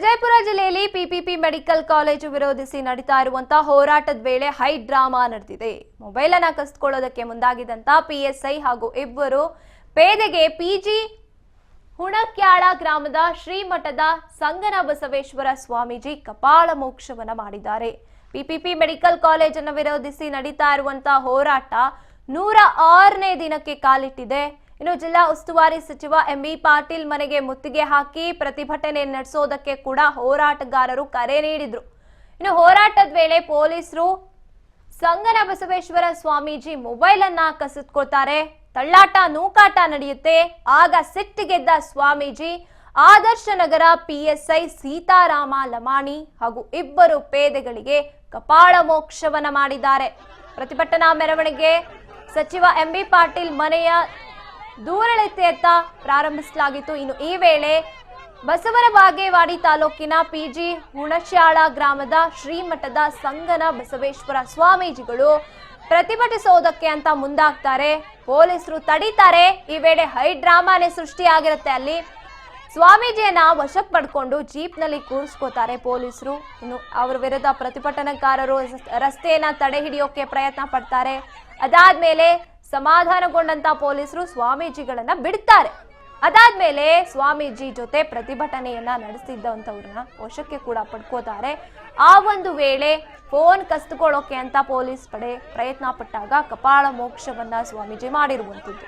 ವಿಜಯಪುರ ಜಿಲ್ಲೆಯಲ್ಲಿ PPP medical college ವಿರೋಧಿಸಿ ನಡೀತಾ ಇರುವಂತಹ ಹೋರಾಟದ ವೇಳೆ ಹೈ ಡ್ರಾಮಾ ನಡೆದಿದೆ. ಮೊಬೈಲ್ ಅನ್ನು ಕಸಿದುಕೊಳ್ಳೋದಕ್ಕೆ ಮುಂದಾಗಿದ್ದಂತ ಪಿಎಸ್ಐ ಹಾಗೂ ಇಬ್ಬರು ಪೇದೆಗೆ ಪಿಜಿ ಹುಣಕ್ಯಾಳ ಗ್ರಾಮದ ಶ್ರೀಮಠದ ಸಂಗನ ಬಸವೇಶ್ವರ ಸ್ವಾಮೀಜಿ ಕಪಾಳ ಮೋಕ್ಷವನ್ನ ಮಾಡಿದ್ದಾರೆ. ಪಿಪಿಪಿ ಮೆಡಿಕಲ್ ಕಾಲೇಜನ್ನು ವಿರೋಧಿಸಿ ನಡೀತಾ ಇರುವಂತಹ ಹೋರಾಟ 106ನೇ ದಿನಕ್ಕೆ ಕಾಲಿಟ್ಟಿದೆ. ಇನ್ನು ಜಿಲ್ಲಾ ಉಸ್ತುವಾರಿ ಸಚಿವ ಎಂಬಿ ಪಾಟೀಲ್ ಮನೆಗೆ ಮುತ್ತಿಗೆ ಹಾಕಿ ಪ್ರತಿಭಟನೆ ನಡೆಸೋದಕ್ಕೆ ಕೂಡ ಹೋರಾಟಗಾರರು ಕರೆ ನೀಡಿದ್ರು. ಇನ್ನು ಹೋರಾಟದ ವೇಳೆ ಪೊಲೀಸರು ಸಂಗನ ಬಸವೇಶ್ವರ ಸ್ವಾಮೀಜಿ ಮೊಬೈಲ್ ಅನ್ನ ಕಸಿದುಕೊಳ್ತಾರೆ. ತಳ್ಳಾಟ ನೂಕಾಟ ನಡೆಯುತ್ತೆ. ಆಗ ಸಿಟ್ಟಿಗೆದ್ದ ಸ್ವಾಮೀಜಿ ಆದರ್ಶ ನಗರ ಪಿಎಸ್ಐ ಸೀತಾರಾಮ ಲಮಾಣಿ ಹಾಗೂ ಇಬ್ಬರು ಪೇದೆಗಳಿಗೆ ಕಪಾಳ ಮೋಕ್ಷವನ್ನ ಮಾಡಿದ್ದಾರೆ. ಪ್ರತಿಭಟನಾ ಮೆರವಣಿಗೆ ಸಚಿವ ಎಂಬಿ ಪಾಟೀಲ್ ಮನೆಯ ದೂರಳಿತೆಯತ್ತ ಪ್ರಾರಂಭಿಸಲಾಗಿತ್ತು. ಇನ್ನು ಈ ವೇಳೆ ಬಸವನ ಬಾಗೇವಾಡಿ ತಾಲೂಕಿನ ಪಿಜಿ ಹುಣಶ್ಯಾಳ ಗ್ರಾಮದ ಶ್ರೀಮಠದ ಸಂಗನ ಬಸವೇಶ್ವರ ಸ್ವಾಮೀಜಿಗಳು ಪ್ರತಿಭಟಿಸೋದಕ್ಕೆ ಅಂತ ಮುಂದಾಗ್ತಾರೆ. ಪೊಲೀಸರು ತಡೀತಾರೆ. ಈ ವೇಳೆ ಹೈ ಡ್ರಾಮಾನೇ ಸೃಷ್ಟಿಯಾಗಿರುತ್ತೆ. ಅಲ್ಲಿ ಸ್ವಾಮೀಜಿಯನ್ನ ವಶಕ್ಕೆ ಪಡ್ಕೊಂಡು ಜೀಪ್ನಲ್ಲಿ ಕೂರಿಸ್ಕೋತಾರೆ ಪೊಲೀಸರು. ಇನ್ನು ಅವರ ವಿರುದ್ಧ ಪ್ರತಿಭಟನಾಕಾರರು ರಸ್ತೆಯನ್ನ ತಡೆ ಹಿಡಿಯೋಕೆ ಪ್ರಯತ್ನ ಪಡ್ತಾರೆ. ಅದಾದ್ಮೇಲೆ ಸಮಾಧಾನಗೊಂಡಂತ ಪೊಲೀಸರು ಸ್ವಾಮೀಜಿಗಳನ್ನ ಬಿಡ್ತಾರೆ. ಅದಾದ್ಮೇಲೆ ಸ್ವಾಮೀಜಿ ಜೊತೆ ಪ್ರತಿಭಟನೆಯನ್ನ ನಡೆಸಿದ್ದಂಥವ್ರನ್ನ ವಶಕ್ಕೆ ಕೂಡ ಪಡ್ಕೋತಾರೆ. ಆ ಒಂದು ವೇಳೆ ಫೋನ್ ಕಸಿದುಕೊಳ್ಳೋಕೆ ಅಂತ ಪೊಲೀಸ್ ಪಡೆ ಪ್ರಯತ್ನ ಪಟ್ಟಾಗ ಕಪಾಳ ಮೋಕ್ಷವನ್ನ ಸ್ವಾಮೀಜಿ ಮಾಡಿರುವಂಥದ್ದು.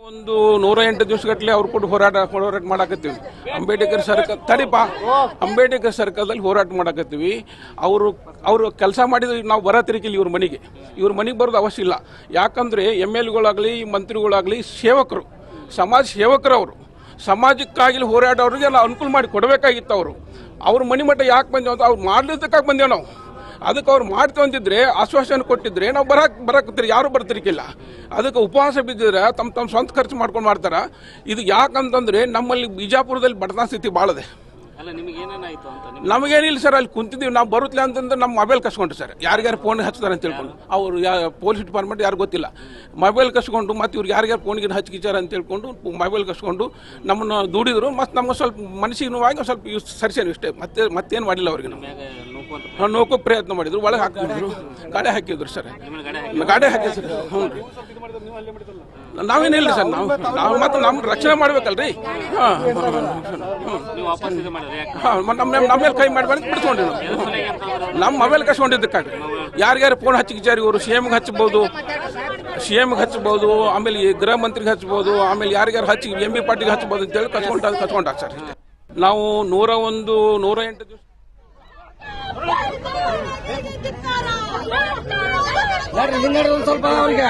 ಒಂದು 108 ದಿವಸಗಟ್ಟಲೆ ಅವ್ರು ಕೂಡ ಹೋರಾಟ ಮಾಡಾಕತ್ತೀವಿ. ಅಂಬೇಡ್ಕರ್ ಸರ್ಕಲ್ ತಡಿಪಾ ಅಂಬೇಡ್ಕರ್ ಸರ್ಕಲ್ದಲ್ಲಿ ಹೋರಾಟ ಮಾಡಾಕತ್ತೀವಿ. ಅವರು ಕೆಲಸ ಮಾಡಿದ್ರೆ ನಾವು ಬರತಿರಿಕಿಲ್ಲ ಇವ್ರ ಮನೆಗೆ ಬರೋದು ಅವಶ್ಯ ಇಲ್ಲ. ಯಾಕಂದ್ರೆ MLಗಳಾಗಲಿ ಮಂತ್ರಿಗಳಾಗಲಿ ಸೇವಕರು, ಸಮಾಜ ಸೇವಕರು, ಅವರು ಸಮಾಜಕ್ಕಾಗಿ ಹೋರಾಡೋರಿಗೆ ನಾವು ಅನುಕೂಲ ಮಾಡಿ ಕೊಡಬೇಕಾಗಿತ್ತು. ಅವ್ರ ಮನೆ ಮಟ್ಟ ಯಾಕೆ ಬಂದೇವು ಅಂತ ಅವ್ರು ಮಾಡ್ಲಿದ್ದಕ್ಕಾಗಿ ಬಂದೇವು ನಾವು. ಅದಕ್ಕೆ ಅವ್ರು ಮಾಡ್ತೀವಿ ಅಂತಿದ್ರೆ ಆಶ್ವಾಸನೆ ಕೊಟ್ಟಿದ್ರೆ ನಾವು ಬರಕತ್ತೀರಿ, ಯಾರು ಬರ್ತಿರ್ಕಿಲ್ಲ. ಅದಕ್ಕೆ ಉಪವಾಸ ಬಿದ್ದಿದ್ರೆ ತಮ್ಮ ಸ್ವಂತ ಖರ್ಚು ಮಾಡ್ಕೊಂಡು ಮಾಡ್ತಾರ. ಇದು ಯಾಕಂತಂದ್ರೆ ನಮ್ಮಲ್ಲಿ ಬಿಜಾಪುರದಲ್ಲಿ ಬಡತನ ಸ್ಥಿತಿ ಭಾಳದೆ. ನಮಗೇನಿಲ್ಲ ಸರ್, ಅಲ್ಲಿ ಕುಂತಿದ್ದೀವಿ ನಾವು ಬರುತ್ತಲ್ಲ ಅಂತಂದ್ರೆ ನಮ್ಮ ಮೊಬೈಲ್ ಕಸ್ಕೊಂಡ್ರು ಸರ್. ಯಾರ್ಯಾರು ಫೋನ್ ಹಚ್ತಾರೆ ಅಂತ ಹೇಳ್ಕೊಂಡು ಅವರು ಪೊಲೀಸ್ ಡಿಪಾರ್ಟ್ಮೆಂಟ್ ಯಾರು ಗೊತ್ತಿಲ್ಲ, ಮೊಬೈಲ್ ಕಸ್ಕೊಂಡು ಮತ್ತು ಇವ್ರು ಯಾರ್ಯಾರು ಫೋನ್ಗೆ ಹಚ್ಕಿಚಾರ ಅಂತ ಹೇಳ್ಕೊಂಡು ಮೊಬೈಲ್ ಕಸ್ಕೊಂಡು ನಮ್ಮನ್ನು ದುಡಿದ್ರು. ಮತ್ತು ನಮ್ಗೆ ಸ್ವಲ್ಪ ಮನಸ್ಸಿಗೆ ನೋವಾಗಿ ಸ್ವಲ್ಪ ಸರಿಸೇನು ಇಷ್ಟೇ, ಮತ್ತೇನು ಮಾಡಿಲ್ಲ ಅವ್ರಿಗೆ. ನೋಕೋ ಪ್ರಯತ್ನ ಮಾಡಿದ್ರು, ಒಳಗೆ ಹಾಕಿದ್ರು, ಗಾಡಿ ಹಾಕಿದ್ರು ಸರ್. ಗಾಡಿ ಹಾಕಿದ್ರು ಸರ್. ಹ್ಞೂ ರೀ, ನಾವೇನಿಲ್ಲ ಸರ್, ನಾವು ಮತ್ತೆ ನಮ್ಮ ರಕ್ಷಣೆ ಮಾಡ್ಬೇಕಲ್ರಿ. ನಮ್ಮ ಮೇಲೆ ಕೈ ಮಾಡಿ ಬಿಡ್ಕೊಂಡ್ರಿ. ನಮ್ಮ ಮೊಬೈಲ್ ಕಸ್ಕೊಂಡಿದ್ದಕ್ಕಾಗಿ ಯಾರ್ಯಾರು ಫೋನ್ ಹಚ್ಚಿಚಾರಿ ಇವರು CMಗೆ ಹಚ್ಬೋದು, ಆಮೇಲೆ ಗೃಹ ಮಂತ್ರಿಗೆ ಹಚ್ಬೋದು, ಆಮೇಲೆ ಯಾರ್ಯಾರು ಹಚ್ಚಿ MB ಪಾಟೀಲ್ ಹಚ್ಬೋದು ಅಂತೇಳಿ ಕಸ್ಕೊಂಡಾಗ ಸರ್. ನಾವು 101 108 ದಿವಸ ಸ್ವಲ್ಪ ಅವ್ರಿಗೆ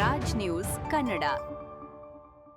ರಾಜ್ ನ್ಯೂಸ್ ಕನ್ನಡ.